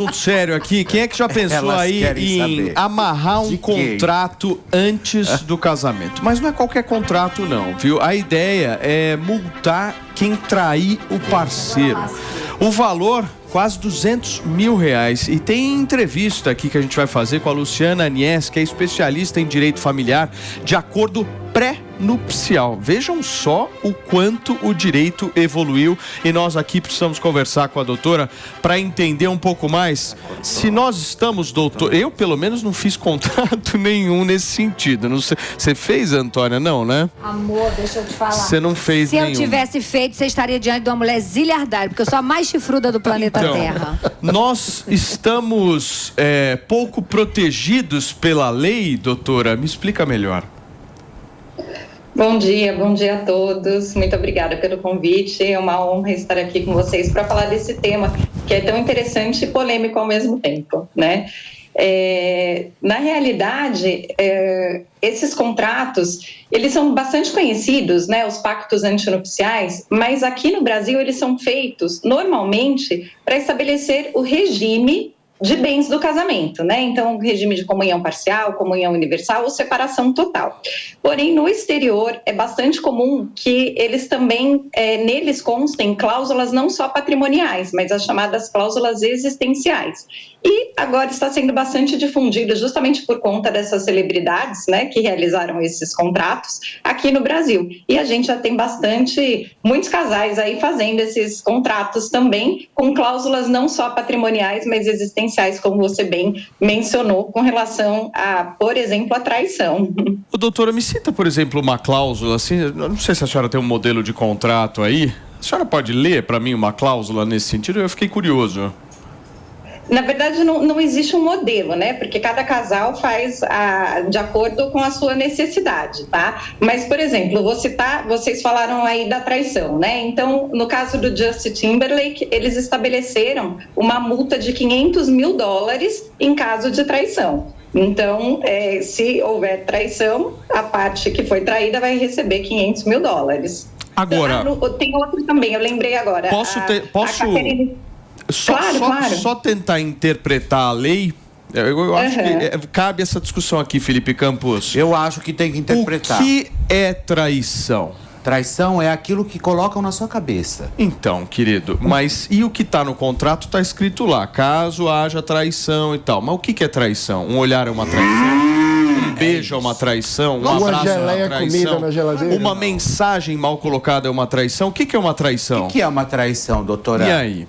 Tudo sério aqui, quem é que já pensou aí em amarrar um contrato antes do casamento? Mas não é qualquer contrato não, viu? A ideia é multar quem trair o parceiro. O valor, quase R$200 mil. E tem entrevista aqui que a gente vai fazer com a Luciana Anies, que é especialista em direito familiar de acordo pré-nupcial. Vejam só o quanto o direito evoluiu e nós aqui precisamos conversar com a doutora para entender um pouco mais se nós estamos, doutor, eu pelo menos não fiz contrato nenhum nesse sentido. Não sei, você fez, Antônia? Não, né? Amor, deixa eu te falar. Você não fez nenhum. Se eu tivesse feito, você estaria diante de uma mulher zilhardária, porque eu sou a mais chifruda do planeta Terra. Nós estamos pouco protegidos pela lei, doutora? Me explica melhor. Bom dia a todos. Muito obrigada pelo convite. É uma honra estar aqui com vocês para falar desse tema que é tão interessante e polêmico ao mesmo tempo, né? Na realidade, esses contratos, eles são bastante conhecidos, né? Os pactos antinupciais, mas aqui no Brasil eles são feitos normalmente para estabelecer o regime de bens do casamento, né? Então, regime de comunhão parcial, comunhão universal ou separação total. Porém, no exterior, é bastante comum que eles também, neles constem cláusulas não só patrimoniais, mas as chamadas cláusulas existenciais. E agora está sendo bastante difundido justamente por conta dessas celebridades, né, que realizaram esses contratos aqui no Brasil. E a gente já tem muitos casais aí fazendo esses contratos também com cláusulas não só patrimoniais, mas existenciais, como você bem mencionou, com relação a, por exemplo, a traição. Ô, doutora, me cita, por exemplo, uma cláusula, assim, não sei se a senhora tem um modelo de contrato aí, a senhora pode ler para mim uma cláusula nesse sentido? Eu fiquei curioso. Na verdade, não existe um modelo, né? Porque cada casal faz de acordo com a sua necessidade, tá? Mas, por exemplo, vocês falaram aí da traição, né? Então, no caso do Justin Timberlake, eles estabeleceram uma multa de $500 mil em caso de traição. Então, se houver traição, a parte que foi traída vai receber $500 mil. Agora... tem outro também, eu lembrei agora. Posso... Claro. Só tentar interpretar a lei. Eu acho que cabe essa discussão aqui, Felipe Campos. Eu acho que tem que interpretar. O que é traição? Traição é aquilo que colocam na sua cabeça. Então, querido, mas e o que está no contrato está escrito lá, caso haja traição e tal. Mas o que é traição? Um olhar é uma traição? Um beijo é uma traição? Um abraço é uma traição? Comida na geladeira? Uma mensagem mal colocada é uma traição? O que é uma traição? O que é uma traição, doutora? E aí?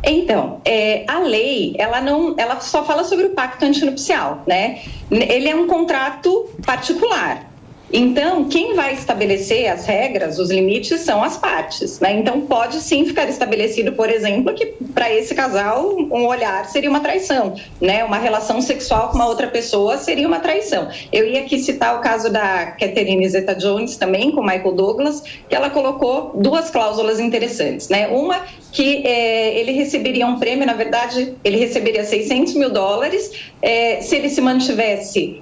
Então, a lei, ela só fala sobre o pacto antinupcial, né? Ele é um contrato particular. Então, quem vai estabelecer as regras, os limites, são as partes, né? Então, pode sim ficar estabelecido, por exemplo, que para esse casal um olhar seria uma traição, né? Uma relação sexual com uma outra pessoa seria uma traição. Eu ia aqui citar o caso da Catherine Zeta-Jones também, com Michael Douglas, que ela colocou duas cláusulas interessantes, né? Uma que ele receberia um prêmio, na verdade, ele receberia $600 mil se ele se mantivesse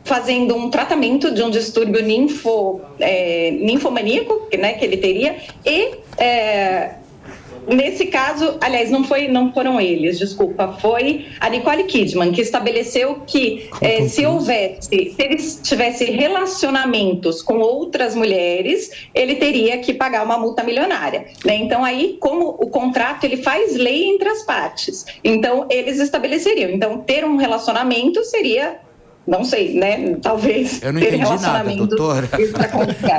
fazendo um tratamento de um distúrbio ninfomaníaco, né, que ele teria, e nesse caso, aliás, não foram eles, desculpa, foi a Nicole Kidman, que estabeleceu que se ele tivesse relacionamentos com outras mulheres, ele teria que pagar uma multa milionária, né? Então aí, como o contrato, ele faz lei entre as partes, então eles estabeleceriam, então ter um relacionamento seria... Não sei, né? Talvez. Eu não entendi nada, doutora.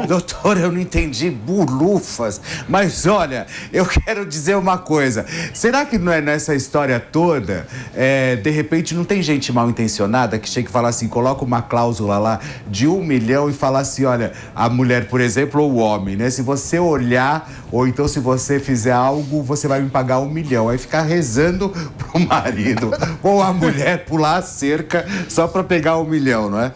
Doutora, eu não entendi bulufas. Mas olha, eu quero dizer uma coisa. Será que não é nessa história toda, de repente não tem gente mal intencionada que chega e fala assim, coloca uma cláusula lá de $1 milhão e fala assim, olha, a mulher, por exemplo, ou o homem, né? Se você olhar, ou então se você fizer algo, você vai me pagar $1 milhão. Aí ficar rezando pro marido ou a mulher pular a cerca só pra pegar $1 milhão, não é?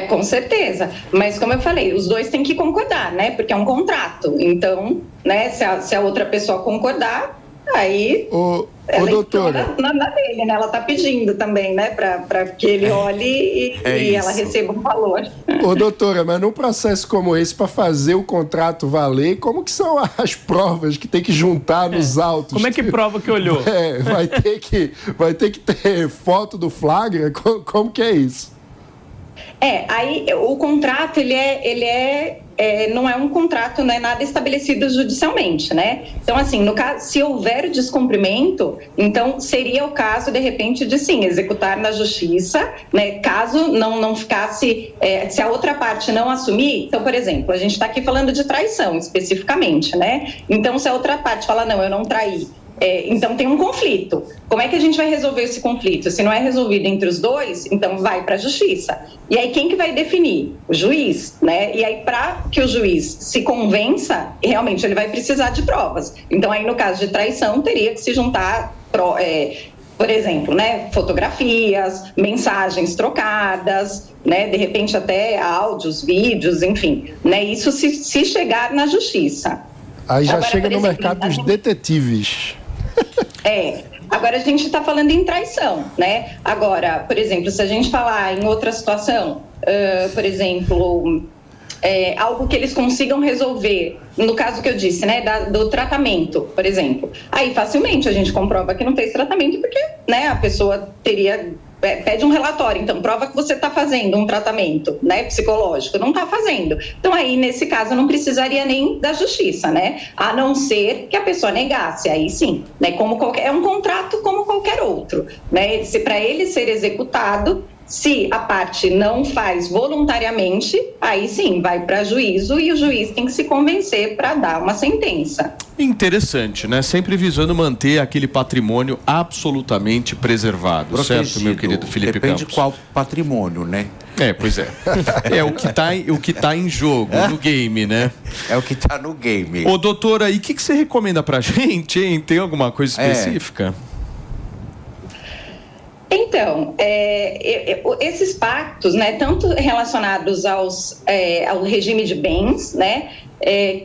Com certeza. Mas, como eu falei, os dois têm que concordar, né? Porque é um contrato. Então, né, se a outra pessoa concordar, aí ela doutora, na dele, né? Ela está pedindo também, né? Para que ele olhe e ela receba um valor. Doutora, mas num processo como esse, para fazer o contrato valer, como que são as provas que tem que juntar nos autos? Como é que prova que olhou? Vai ter que ter foto do flagra? Como que é isso? Aí o contrato, não é um contrato, não é nada estabelecido judicialmente, né? Então, assim, no caso, se houver descumprimento, então seria o caso, de repente, de sim, executar na justiça, né? Caso não ficasse, se a outra parte não assumir, então, por exemplo, a gente está aqui falando de traição especificamente, né? Então, se a outra parte fala, não, eu não traí, então tem um conflito. Como é que a gente vai resolver esse conflito? Se não é resolvido entre os dois, então vai para a justiça. E aí quem que vai definir? O juiz, né? E aí para que o juiz se convença, realmente ele vai precisar de provas. Então aí no caso de traição teria que se juntar, por exemplo, né, fotografias, mensagens trocadas, né, de repente até áudios, vídeos, enfim, né? Isso se chegar na justiça. Aí já chega no mercado dos detetives. Agora a gente está falando em traição, né? Agora, por exemplo, se a gente falar em outra situação, por exemplo, algo que eles consigam resolver, no caso que eu disse, né, do tratamento, por exemplo, aí facilmente a gente comprova que não fez tratamento porque, né, a pessoa pede um relatório, então prova que você está fazendo um tratamento, né, psicológico, não está fazendo. Então aí nesse caso não precisaria nem da justiça, né, a não ser que a pessoa negasse, aí sim, né, é um contrato como qualquer outro, né, se para ele ser executado, se a parte não faz voluntariamente, aí sim, vai para juízo e o juiz tem que se convencer para dar uma sentença. Interessante, né? Sempre visando manter aquele patrimônio absolutamente preservado, protegido, certo, meu querido Felipe Campos? Depende qual patrimônio, né? Pois é. É o que tá em jogo, no game, né? É o que tá no game. Ô, doutora, e o que você recomenda pra gente, hein? Tem alguma coisa específica? Então, esses pactos, né, tanto relacionados ao regime de bens, né,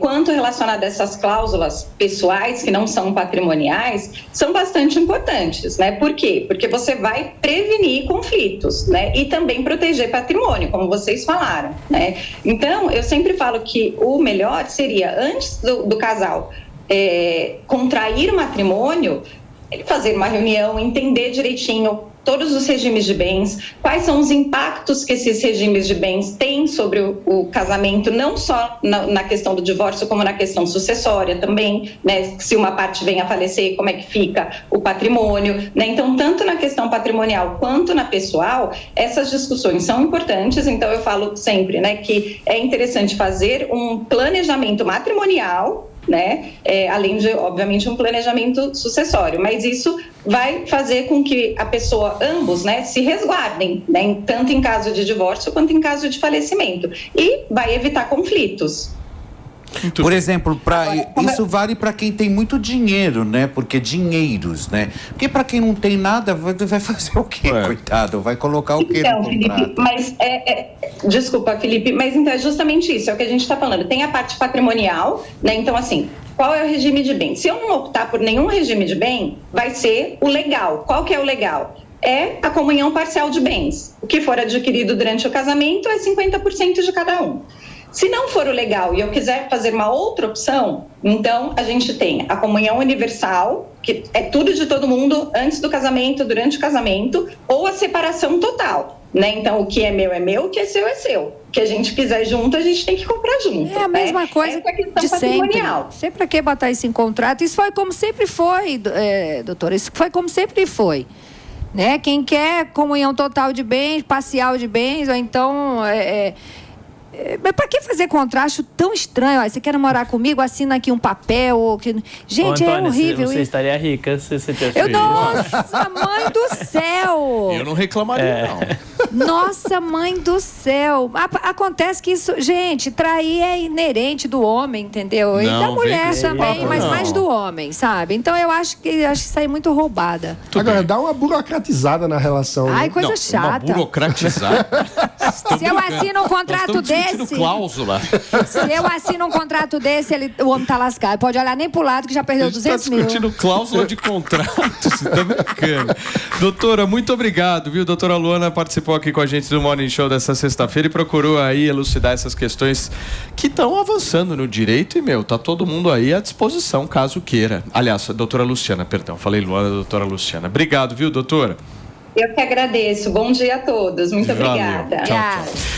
quanto relacionados a essas cláusulas pessoais que não são patrimoniais, são bastante importantes, né? Por quê? Porque você vai prevenir conflitos, né? E também proteger patrimônio, como vocês falaram, né? Então, eu sempre falo que o melhor seria, antes do casal contrair o matrimônio, ele fazer uma reunião, entender direitinho todos os regimes de bens, quais são os impactos que esses regimes de bens têm sobre o casamento, não só na questão do divórcio, como na questão sucessória também, né? Se uma parte vem a falecer, como é que fica o patrimônio, né? Então, tanto na questão patrimonial quanto na pessoal, essas discussões são importantes. Então, eu falo sempre, né, que é interessante fazer um planejamento matrimonial, né? Além de, obviamente, um planejamento sucessório, mas isso vai fazer com que a pessoa, ambos, né, se resguardem, né, tanto em caso de divórcio quanto em caso de falecimento, e vai evitar conflitos. Por exemplo, isso vale para quem tem muito dinheiro, né? Porque dinheiros, né? Porque para quem não tem nada, vai fazer o quê, coitado? Vai colocar o quê no contrato? Felipe, mas desculpa, Felipe, mas então é justamente isso, é o que a gente está falando. Tem a parte patrimonial, né? Então, assim, qual é o regime de bem? Se eu não optar por nenhum regime de bem, vai ser o legal. Qual que é o legal? É a comunhão parcial de bens. O que for adquirido durante o casamento é 50% de cada um. Se não for o legal e eu quiser fazer uma outra opção, então a gente tem a comunhão universal, que é tudo de todo mundo antes do casamento, durante o casamento, ou a separação total, né? Então o que é meu, o que é seu é seu. O que a gente quiser junto, a gente tem que comprar junto. É a mesma, né, coisa de sempre. Sempre pra que botar isso em contrato? Isso foi como sempre foi, doutora, isso foi como sempre foi. Né? Quem quer comunhão total de bens, parcial de bens, ou então... Mas para que fazer contraste tão estranho? Você quer namorar comigo? Assina aqui um papel. Gente, Antônia, é horrível. Você estaria rica se você tivesse Nossa, mãe do céu! Eu não reclamaria, não. Nossa, mãe do céu! Acontece que isso... Gente, trair é inerente do homem, entendeu? E da mulher também, mas mais do homem, sabe? Então eu acho que isso aí é muito roubada. Agora, dá uma burocratizada na relação. Ai, coisa chata. Uma burocratizada? Se eu assino um contrato desse... cláusula. Se eu assino um contrato desse, o homem tá lascado. Pode olhar nem pro lado que já perdeu 200 mil. Tá discutindo cláusula de contrato. Você tá brincando. Doutora, muito obrigado, viu? Doutora Luana participou aqui com a gente do Morning Show dessa sexta-feira e procurou aí elucidar essas questões que estão avançando no direito e, tá todo mundo aí à disposição, caso queira. Aliás, doutora Luciana, perdão. Falei Luana, doutora Luciana. Obrigado, viu, doutora? Eu que agradeço. Bom dia a todos. Muito obrigada. Tchau, tchau.